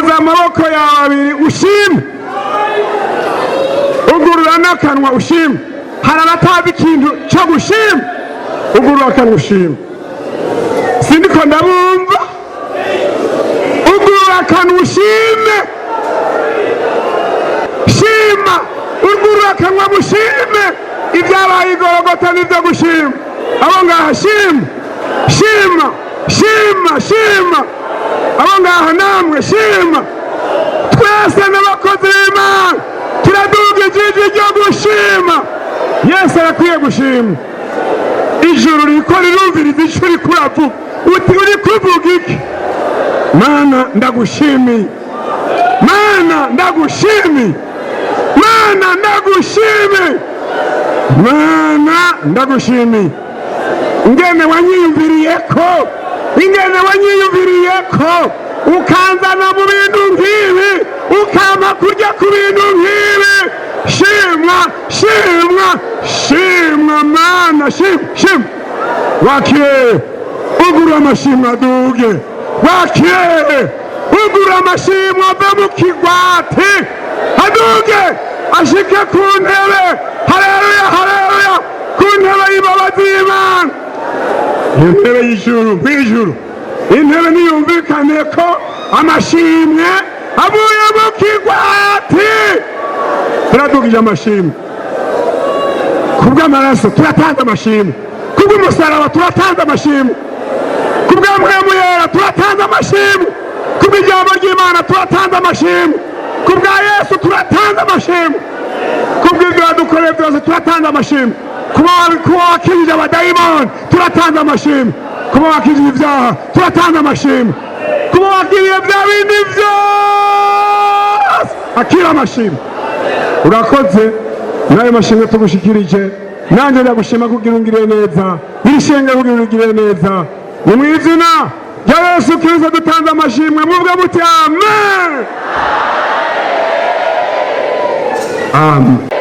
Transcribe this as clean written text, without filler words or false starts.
duza amaboko yawe abiri ushime, ugurura n'akanwa ushime. Hari abatazi ikintu cyo gushima, ugurura akanwa ushime. Sindiko ndabumva, ugurura akanwa ushime, shima, ugurura akanwa mushime. Ibyabaye igorogota nibyo gushima. Abo ngaha shima, shima, shima, shima. Abo ngaha namwe shima. Twese n'abakozi b'Imana turaduga ijiji ryo gushima. Yesu arakwiye gushima. Ijuru riko rirumviriza icyo uri kuravuga. Uti uri kuvuga iki? Mana ndagushimiye, Mana ndagushimiye, Mana ndagushimiye, Mana ndagushimiye. Ingene wanyiyumviriyeko, ingene wanyiyumviriyeko, ukanzana mu bintu nk'ibi, ukampa kurya ku bintu nk'ibi. Shimwa, shimwa, shimwa Mana, shimwa, shimwa. Wakire, ugura amashimwe aduge. Wakire, ugura amashimwe ave mu kigwati aduge ashike ku ntebe. Haleluya, haleluya, ku ntebe y'imbabazi y'Imana, intebe y'ijuru, mw'ijuru. Intebe niyumvikane ko amashimwe avuye mu kigwati. Turadugije amashimwe kubw'amaraso, turatanze amashimwe kubw'umusaraba, turatanze amashimwe kubwa mpwemu yera, turatanze amashimwe kubw'ijambo ry'Imana, turatanze amashimwe kubwa Yesu, turatanze amashimwe kubw'ibyo wadukoreye byose, turatanze amashimwe kuba wakijije abadayimoni, turatanze amashimwe kuba wakijije ibyaha, turatanze amashimwe kuba wakiriye bya bindi byose, akira amashimwe. Urakoze, nayo mashimwe tugushikirije. Nanjye ndagushima kugira ungire neza, irishenge kugira ungire neza. Ni mu izina rya Yesu Kristo dutanze amashimwe, muvuge muti amen. Amen.